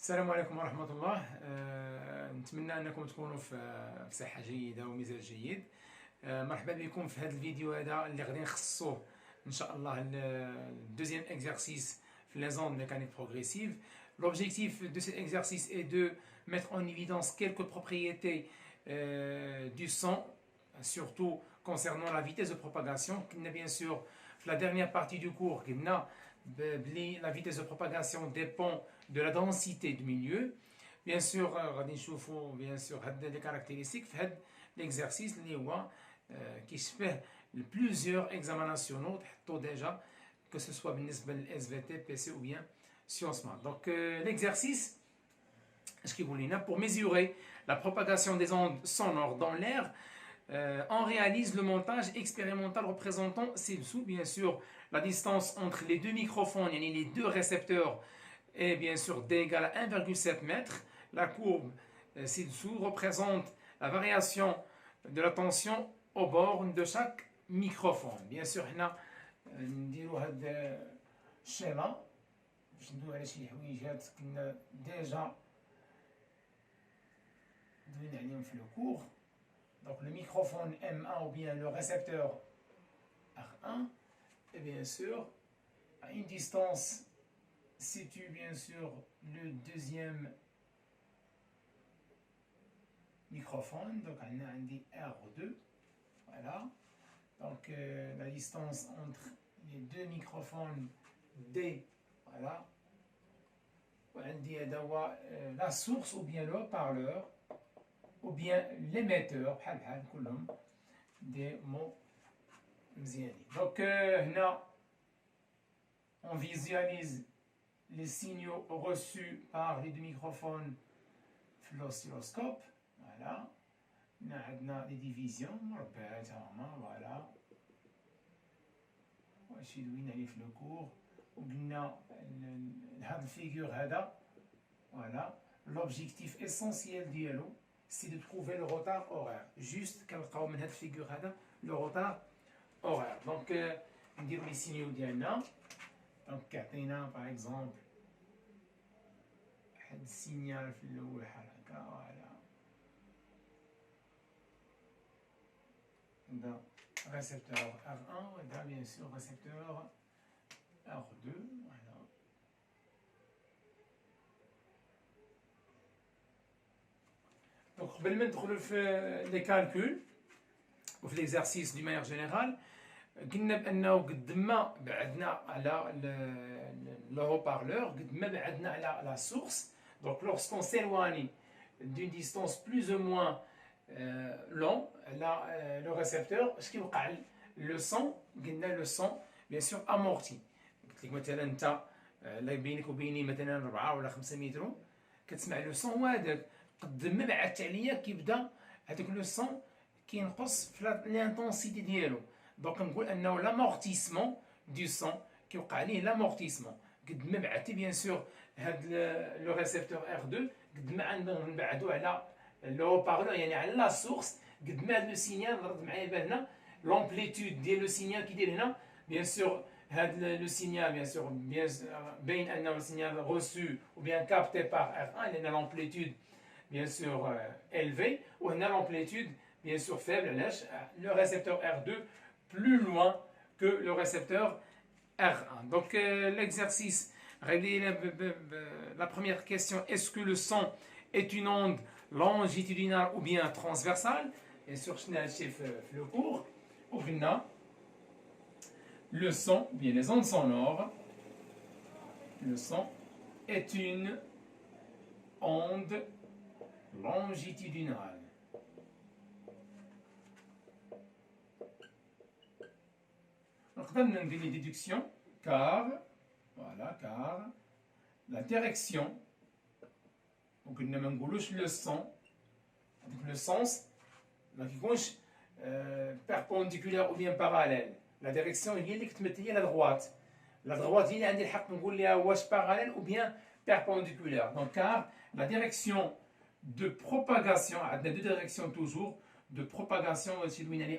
السلام عليكم ورحمة الله. نتمنى أنكم تكونوا في صحة جيدة ومزاج جيد. مرحبا بكم في هذا الفيديو هذا اللي غادي نخصصوه إن شاء الله الدوزيام exercice في les ondes mécaniques progressives. L'objectif de cet exercice est de mettre en évidence quelques propriétés du son, surtout concernant la vitesse de propagation. Bien sûr, la dernière partie du cours, la vitesse de propagation dépend de la densité du milieu. Bien sûr, غادي نشوفوا bien sûr هاد les caractéristiques في هاد l'exercice اللي هو كيشبه plusieurs examens nationaux تحطوا déjà que ce soit بالنسبة لل SVT, PC ou bien Sciences Maths. Donc l'exercice ce qu'il voulait pour mesurer la propagation des ondes sonores dans l'air, on réalise le montage expérimental représentant ci-dessous, bien sûr, la distance entre les deux microphones, les deux récepteurs, est bien sûr d égale à 1,7 m. La courbe ci-dessous représente la variation de la tension aux bornes de chaque microphone. Bien sûr, هنا نديروا هذا الشيما باش ندويو على شي حويجات كنا ديجا دوينا عليهم في لو كور. Donc le microphone M1 ou bien le récepteur R1 et bien sûr à une distance situe bien sûr le deuxième microphone, donc on a un R2, voilà, donc la distance entre les deux microphones D, voilà, on dit la source ou bien le haut-parleur ou bien l'émetteur, des mots مزيانين. Donc là, on visualise les signaux reçus par les deux microphones في l'oscilloscope. Voilà. On a des divisions. Voilà. واش دوينا عليه في الكور وقلنا هاد الفيغور هذا. Voilà. L'objectif essentiel ديالو c'est de trouver le retard horaire. Juste كنلقاو من هاد الفيغور هذا le retard horaire. Donc نديرو لي سينيو ديالنا. Donc كيعطينا par exemple واحد السينيال في الاول بحال هكا. فوالا هذا récepteur R1 وهذا bien sûr récepteur R2. Voilà. Donc قبل ما ندخلو في لي كالكول وفي ليكزارسيس دو مانيير جينيرال قلنا بانه قد ما بعدنا على لو هو بارلور قد ما بعدنا على لا سورس. دونك لورسكون سيلواني دون ديستونس بلوز او موان لون على لو ريسبتور اش كيوقع لو سون. قلنا لو سون بيان سور امورتي. قلت لك مثلا انت لا بينك وبيني مثلا 4 ولا 5 متر كتسمع لو سون وهذاك قد ما بعدت عليا كيبدا هذاك لو سون كينقص في لانتونسيتي ديالو. دونك نقول انه لامورتيسمون دو سون كيوقع عليه لامورتيسمون قد ما بعدتي بيان سور هاد لو ريسبتور R2 قد ما نبعدو على لو بارلور يعني على لا سورس قد ما هاد لو سينيال رد معايا بهنا لومبليتود ديال لو سينيال كيدير هنا. بيان سور هاد لو سينيال بيان سور باين انه لو سينيال روسو ou bien capté par R1 لان لومبليتود bien sûr élevé وهنا l'amplitude bien sûr faible. Le récepteur R2 plus loin que le récepteur R1. Donc l'exercice, régler la première question, est-ce que le son est une onde longitudinale ou bien transversale? Bien sûr, le cours, le son, bien les ondes sonores, le son est une onde longitudinale. نقدر ندير لي ديدكسيون car voilà car la direction وقلنا ما نقولوش لو سون هذاك لو سونس ما كيكونش perpendiculaire ou bien parallèle. لا ديريكسيون هي اللي كتمثل لي لا دغوات. لا دغوات هي اللي عندي الحق نقول ليها واش parallèle ou bien perpendiculaire. Donc car la direction de propagation, à deux directions toujours, de propagation,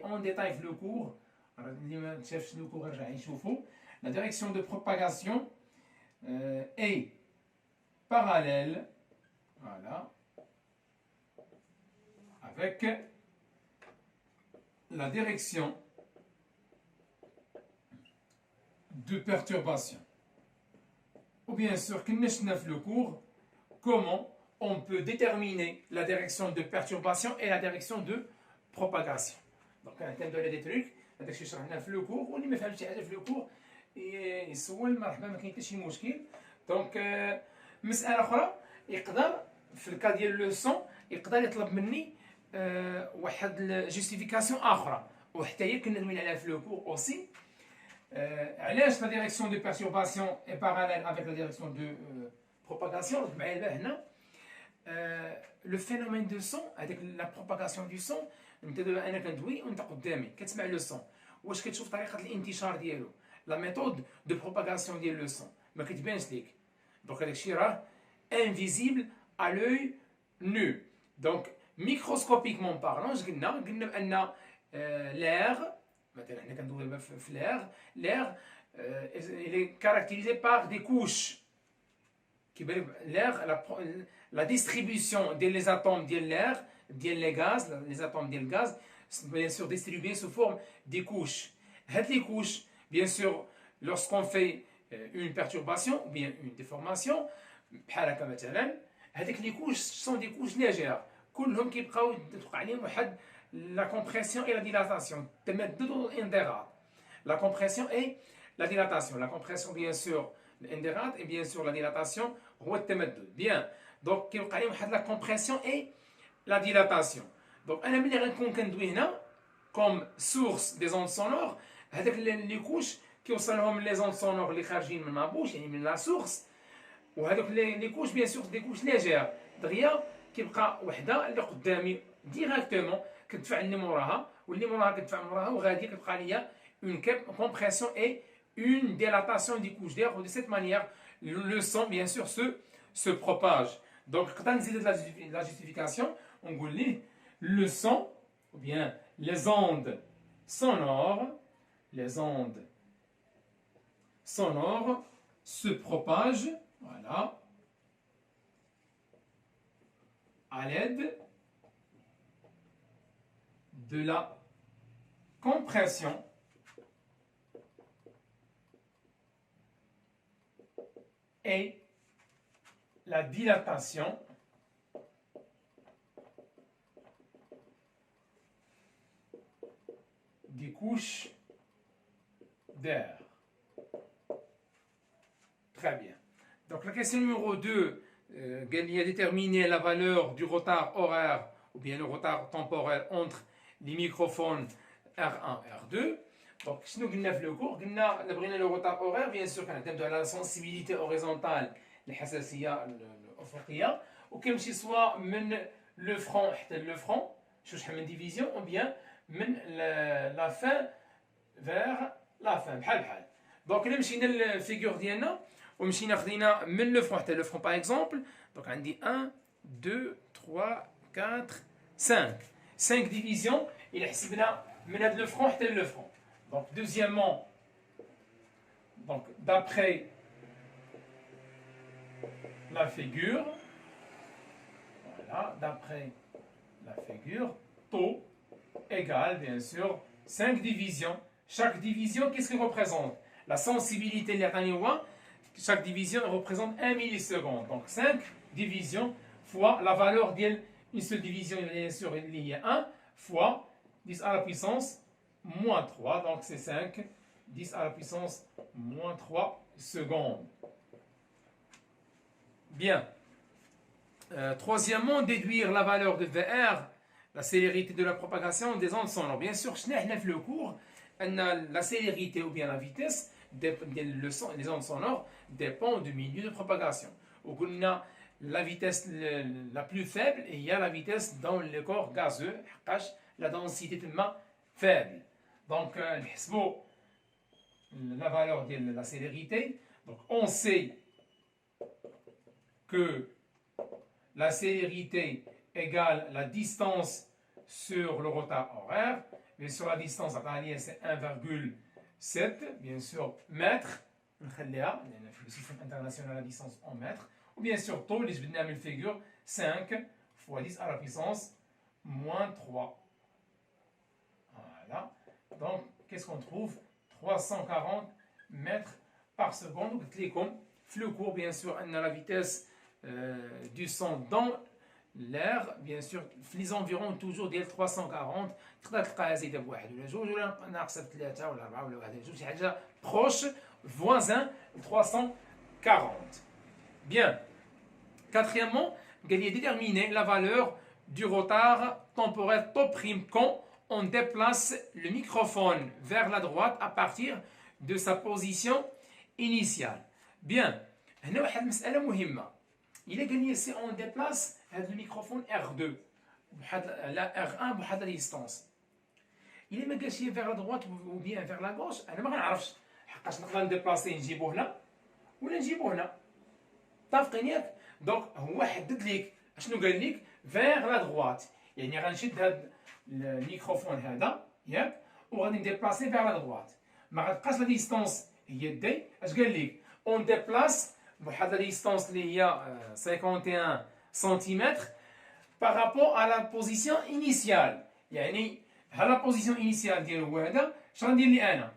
en détail le cours, la direction de propagation est parallèle Voilà. Avec la direction de perturbation. Ou bien sûr, le cours, comment on peut déterminer la direction de perturbation et la direction de propagation. Donc, on a des trucs, هذاك الشيء شرحناه في لو كور، واللي ما فهمش حاجه في لو كور يسول مرحبا، ما كاين حتى شي مشكل. دونك مساله اخرى يقدر في الكا ديال لو سون يقدر يطلب مني واحد الجوستيفيكاسيون اخرى، وحتى هي كنا دوينا عليها في لو كور اوسي. علاش لا ديريكسيون دو بيرتورباسيون اي باراليل افيك لا ديريكسيون دو بروباغاسيون. معايا دابا هنا لو فينومين دو سون، هذيك لا بروباغاسيون دو سون، انت دابا انا كندوي وانت قدامي كتسمع لو سون، واش كتشوف طريقه الانتشار ديالو، لا ميثود دو بروباغاسيون ديال لو سون ما كتبانش ليك. دونك هذاك الشيء راه انفيزيبل ا لوي نو. دونك ميكروسكوبيكمون بارلون قلنا بان l'air مثلا حنا كندويو دابا في l'air il est caractérisé par des couches. كيبان l'air la distribution des atomes ديال l'air ديال les gaz, les atomes ديال gaz bien sûr distribués sous forme des couches. هاد les couches bien sûr lorsqu'on fait une perturbation ou bien une déformation بحال هكا مثلا، هذيك les couches sont des couches légères كلهم كيبقاو توقع عليهم واحد la compression et la dilatation، التمدد والانضغاط. La compression et la dilatation. La compression bien sûr الانضغاط et bien sûr la dilatation هو التمدد. Bien. Donc كيوقع عليهم واحد la compression et la dilatation. Donc انا ملي غنكون كندوي هنا comme source des ondes sonores، هذاك لي كوش كيوصلهم لي زوند سونور اللي خارجين من ما بوش يعني من لا سورس، وهذوك لي كوش بيان سور دي كوش ليجير دغيا كيبقى وحده اللي قدامي ديريكتومون كتدفع لي موراها، واللي موراها كتدفع موراها، وغادي كتبقى ليا une compression et une dilatation des couches d'air. De cette manière le son bien sûr se propage. Donc quand on dit la justification on dit le son ou bien les ondes sonores se propagent, voilà, à l'aide de la compression et la dilatation des couches d'air. Très bien. Donc la question numéro 2, il a déterminé la valeur du retard horaire ou bien le retard temporel entre les microphones R1 et R2. Donc, si nous avons le cours, nous avons le retard horaire, bien sûr, quand on a la sensibilité horizontale, الحساسية الأفقية، وكيف soit من le front حتى le front، شوش من division ou bien من la fin vers la fin بحال. Donc إلا مشينا للفيغور ديالنا ومشينا خدينا من le front حتى le front par exemple، donc عندي 1 2 3 4 5 divisions إلا حسبنا من هذا le front حتى le front. Donc deuxièmement، donc d'après la figure, voilà, d'après la figure, taux égale bien sûr 5 divisions. Chaque division, qu'est-ce qu'elle représente? La sensibilité de chaque division représente 1 milliseconde. Donc 5 divisions fois la valeur d'une seule division, bien sûr, il y a 1 fois 10 à la puissance moins 3. Donc c'est 5, 10 à la puissance moins 3 secondes. Bien. Troisièmement, déduire la valeur de VR, la célérité de la propagation des ondes sonores. Bien sûr, le cours, la célérité ou bien la vitesse les ondes sonores dépend du milieu de propagation. On a la vitesse la plus faible et il y a la vitesse dans le corps gazeux, la densité tellement faible. Donc, la valeur de la célérité. Donc, on sait que la célérité égale la distance sur le retard horaire, mais sur la distance c'est 1,7 bien sûr mètres, le système international la distance en mètres, ou bien sûr taux les figure 5 fois 10 à la puissance moins 3. Voilà. Donc, qu'est-ce qu'on trouve? 340 mètres par seconde. Flux court, bien sûr, on a la vitesse du son dans l'air, bien sûr, les environs toujours ديال 340. تقدر تلقاها زايده بواحد ولا جوج ولا ناقصه بثلاثه ولا اربعه ولا واحد ولا جوج، شي حاجه proche, voisin 340. Bien. Quatrièmement, il y a déterminer la valeur du retard temporel top prime quand on déplace le microphone vers la droite à partir de sa position initiale. Bien. هنا واحد المسألة مهمة. Il est gagné si on déplace le microphone R2 la R1 بواحد la distance. Il est ماشي vers la droite ou bien vers la gauche. أنا ما غنعرفش حقاش نقدر نديبلاسي نجيبو هنا ولا نجيبو هنا. متفقين ياك؟ دونك هو حدد ليك اشنو قال لك vers la droite. يعني غنشد هاد الميكروفون هذا ياك وغادي نديبلاسي vers la droite. ما غتبقاش لا ديستونس هي دي. اش قال لك؟ اون ديبلاس بواحد لا ديستونس اللي هي 51 سنتيمتر par rapport à la position initiale. يعني ها لا بوزيسيون انيسيال ديالو هو هذا. اش غندير لي انا؟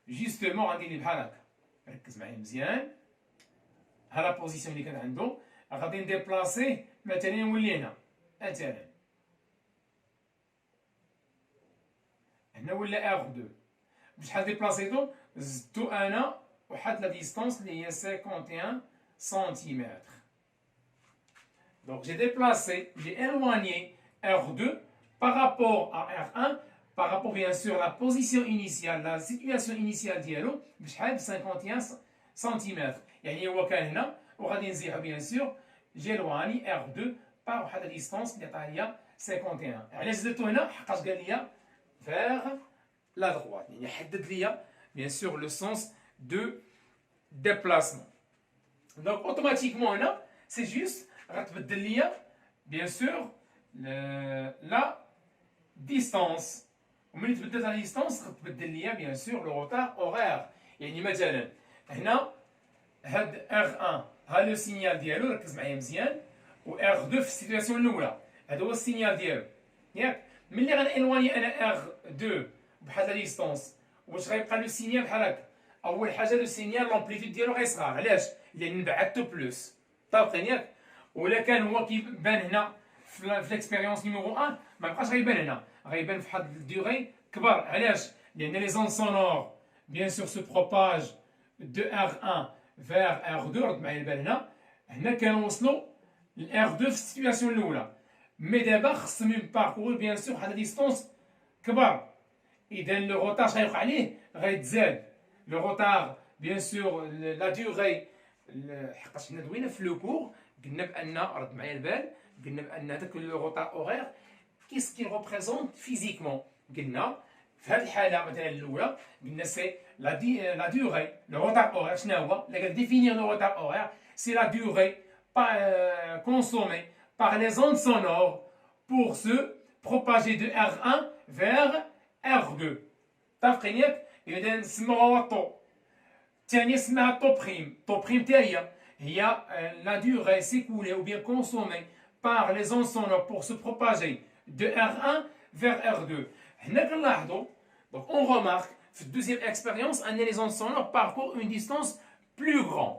جوستومون غندير لي بحال هكا. ركز معايا مزيان. ها لا بوزيسيون اللي كان عنده غادي نديبلاسيه مثلا نولي هنا مثلا هنا ولا ار 2 بشحال ديبلاسيتو زدتو انا واحد لا ديستونس اللي هي 51 سنتيمتر. Donc j'ai déplacé, j'ai éloigné R2 par rapport à R1, par rapport bien sûr à la position initiale, la situation initiale ديالو بشحال ب 51 سنتيمتر. يعني هو كان هنا وغادي نزيحو بيان سور جيلواني R2 باغ واحد ديستونس اللي عطاها ليا 51. علاش زدتو هنا؟ حقاش قال ليا فيغ لا دروات، يعني حدد ليا بيان سور لو سونس دو ديبلاسمون. دونك اوتوماتيكمون هنا سي جوست غتبدل ليا بيان سور لا ديستونس، وملي تبدلت لا ديستونس غتبدل ليا بيان سور لو روتار اورير. يعني مثلا هنا هاد R1 ها لو سينيال ديالو، ركز معايا مزيان، و R2 في السيتواسيون الاولى هذا هو السينيال ديالو ياك. ملي غنالواني انا R2 بحال لا ديستونس واش غيبقى لو سينيال بحال هكا؟ اول حاجه لو سينيال لومبليتود ديالو غيصغر. علاش؟ لان بعدتو بلوس. طابقين ياك؟ ولا كان هو كيبان هنا في ليكسبيريونس نيميرو 1 ما بقاش غيبان هنا، غيبان في واحد الديغي كبر. علاش؟ لان لي زون سونور بيان سور سو بروباج دو R1 vers R2. رد معايا البال هنا، هنا كانوا وصلوا ل R2 في السيتواسيون الاولى، مي دابا خصهم يباركورو بيان سور واحد ديستونس كبر. اذا لو روتار غيوقع عليه غيتزاد لو روتار بيان سور لا ديغي. حقاش حنا دوينا في لو كور قلنا بان، رد معايا البال، قلنا بان هذاك لو روتار اورير كيس كي ريبريزونت فيزيكمون. قلنا في هذه الحاله مثلا الاولى قلنا سي la durée, le retard horaire, définir le retard horaire, c'est la durée consommée par les ondes sonores pour se propager de R1 vers R2. تفقينيك؟ إذا نسموها الطو. الثانية اسمها طو بريم. طو بريم هي la durée s'écoulée ou bien consommée par les ondes sonores pour se propager de R1 vers R2. هنا كنلاحظوا donc on remarque في الدوزيام اكسبيريونس ان لي زون سونور باركور اون ديستونس بلو غران.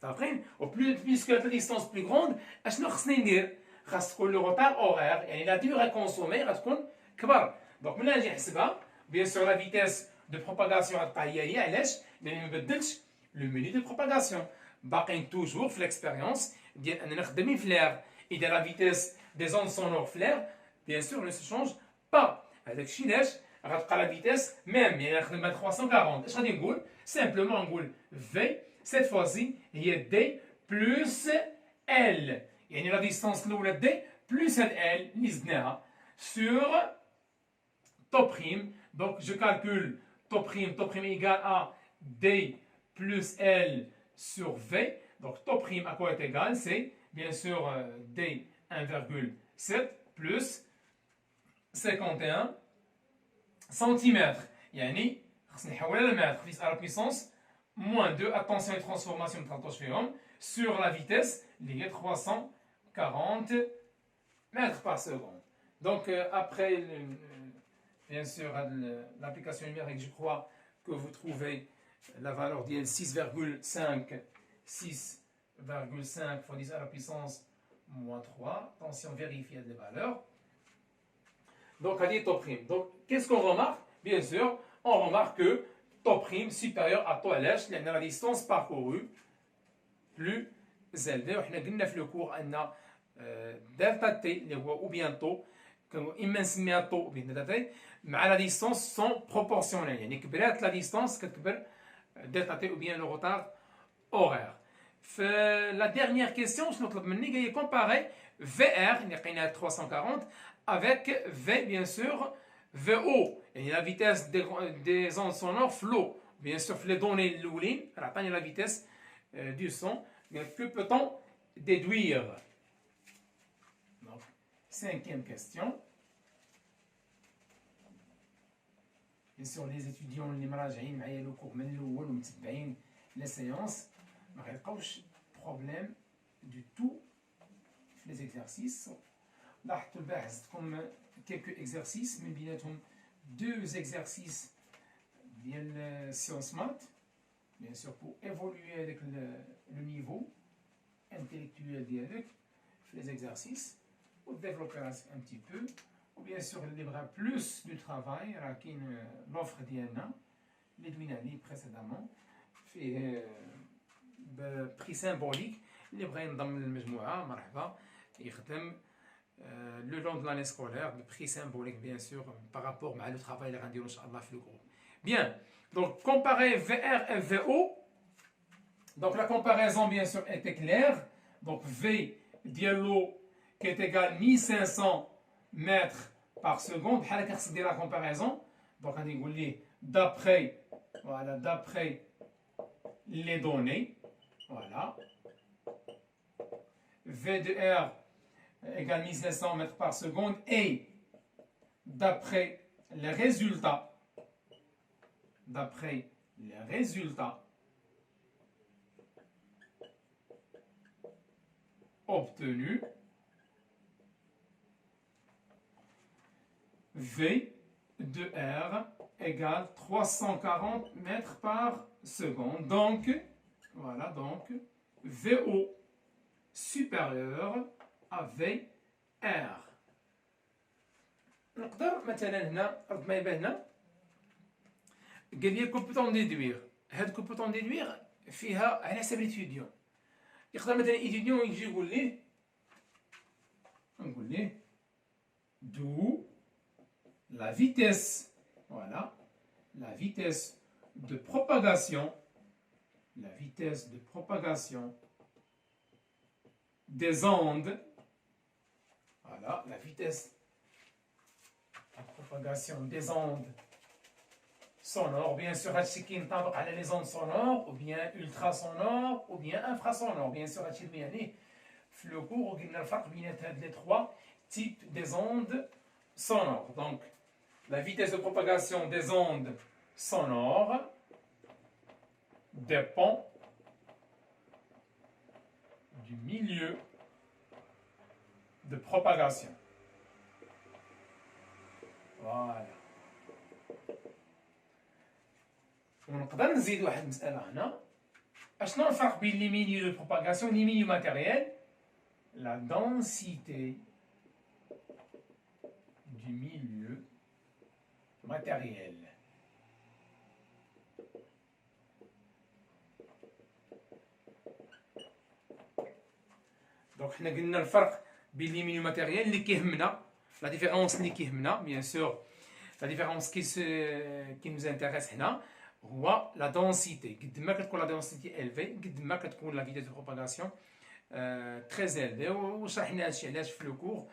فاهمين؟ و بلوسكو لا ديستونس بلو غروند اشنو خصني ندير؟ خاص تكون لو روتار اورير، يعني لا ديغي كونسومي غتكون كبر. دونك ملي نجي نحسبها بيان سور لا فيتيس دو بروباغاسيون غتبقى هي علاش؟ لان ما بدلتش لو ميلي دو بروباغاسيون، باقيين توجور في الاكسبيريونس ديال اننا خدامين في لير. اذا لا فيتيس دي زون سونور في لير بيان سور نو سو شونج با. هذاك الشيء علاش؟ غتبقى لا فيتيس ميم، يعني نخدم 340. اش غادي نقول؟ سامبلومون نقول في سيت فواسي هي دي بلوس ال، يعني لا ديستونس الاولى دي بلوس هاد ال اللي زدناها سور تو بريم. دونك جو كالكول تو بريم ايكال ا دي بلوس ال سور في. دونك تو بريم ا كوا est égal؟ c'est bien sûr d 1,7 plus 51 centimètres. يعني خصني نحولها لمتر plus à la puissance moins 2. attention les transformations de 13 sur la vitesse اللي هي 340 40 mètres par seconde. Donc, après, bien sûr, l'application numérique, je crois que vous trouvez la valeur de 6,5 fois 10 à la puissance moins 3. Attention, vérifier les valeurs. Donc, à dire taux prime. Donc, qu'est-ce qu'on remarque? Bien sûr, on remarque que taux prime supérieur à taux LH, la distance parcourue plus élevée. On a dit dans le cours delta T, ou bien taux, immense taux ou bien delta T, mais la distance sont proportionnelles. يعني كبرت la distance كتكبر delta T ou bien le retard horaire. La dernière question, je نطلب مني هي comparer VR, اللي لقيناها 340, avec V, bien sûr, VO, et la vitesse des ondes sonores flow. Bien sûr, les données l'oulin, la vitesse du son. Que peut-on déduire? Donc, cinquième question. Bien sûr, les étudiants اللي مراجعين معايا le cours من الأول ومتبعين les séances ما غيلقاوش problème du tout في les exercices. لاحظتوا الباحث عندكم quelques exercices من بيناتهم deux exercices ديال sciences maths, bien sûr pour évoluer avec le niveau intellectuel ديالك في les exercices ou développer un petit peu. Ou bien sûr, il y aura plus du travail, l'offre d'IANA, les douinani précédemment, fait prix symbolique, il y aura une dame de Mejmoua, Marhaba, le long de l'année scolaire, le prix symbolique, bien sûr, par rapport au travail de rendu, Inch'Allah, le groupe. Bien, donc comparer VR et VO, donc la comparaison, bien sûr, était claire. Donc V, dialo, qui est égal à 1500 mètres par seconde. C'est la comparaison. Donc on dit d'après, voilà, d'après les données, voilà, V de R égale 1500 mètres par seconde et d'après les résultats, obtenus, V de R égale 340 mètres par seconde. Donc, voilà, donc VO supérieur à VR. نقدر مثلا هنا رد ما يبان هنا قال لي كوبوتون ديدوير. هاد كوبوتون ديدوير فيها على حسب ليتيديون. يقدر مثلا ايتيديون يجي يقول ليه نقول ليه d'où la vitesse, voilà, la vitesse de propagation des ondes, voilà, la vitesse de propagation des ondes sonores, bien sûr, les ondes sonores, ou bien ultrasonores, ou bien infrasonores, bien sûr, le cours, on a les trois types des ondes sonores. Donc, la vitesse de propagation des ondes sonores dépend du milieu de propagation. Voilà. ونقدر نزيد واحد المسألة هنا. أشنو الفرق بين les milieux de propagation et les milieux matériels? La densité du milieu matériel. Donc, on a قلنا الفرق بين les milieux matériels اللي كيهمنا, la différence اللي كيهمنا, bien sûr, la différence qui nous intéresse هنا هو la densité. قد ما كتكون la densité élevée, قد ما كتكون la vitesse de propagation très élevée. وشرحنا هادشي علاش في le cours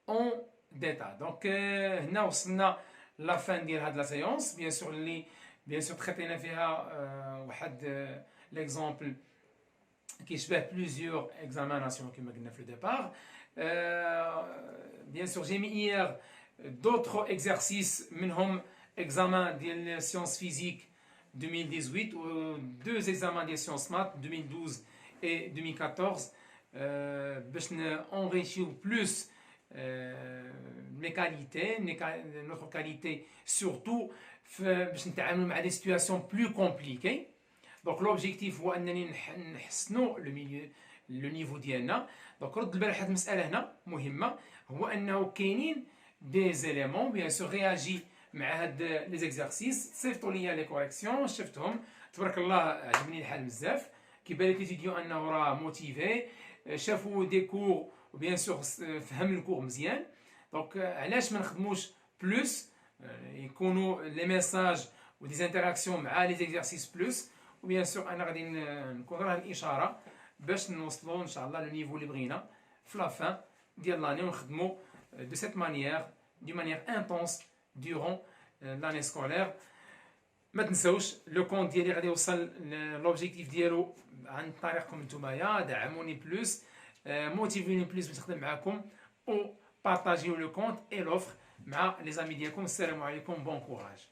en détail. Donc, هنا وصلنا la fin ديال هاد la séance. Bien sûr, اللي bien sûr traitينا فيها واحد l'exemple كيشبه plusieurs examinations كما قلنا في le départ. Bien sûr, j'ai mis hier d'autres exercices منهم examen ديال sciences physiques 2018 ou deux examens des sciences maths 2012 et 2014 باش enrichir plus mes qualités, notre qualité surtout باش نتعاملوا مع des situations plus compliquées. Donc l'objectif هو انني نحسنوا لو نيفو ديالنا. دونك رد البال واحد المساله هنا مهمه، هو انه كاينين دي زيليمون بيان سور رياجي مع هاد لي زيكزارسيس، صيفطوا لي لي كوريكسيون شفتهم تبارك الله عجبني الحال بزاف. كيبان لك ليتيديون انه راه موتيفي، شافوا دي كور وبيان سور فهم الكور مزيان. دونك علاش ما نخدموش بلوس يكونوا لي ميساج ودي زانتراكسيون مع لي زيكزارسيس بلوس، وبيان سور انا غادي نكون راه الاشاره باش نوصلوا ان شاء الله لو نيفو اللي بغينا في لا فان ديال لاني، ونخدموا دو سيت مانيير دو مانيير انتونس دورون لاني سكولير. ما تنساوش لو كونت ديالي غادي يوصل لوبجيكتيف ديالو عن طريقكم نتوما، دعموني بلوس، موتيفوني بلوس باش نخدم معاكم، و بارطاجيو لو كونت اي لوفر مع لي زامي ديالكم. السلام عليكم، بون كوراج.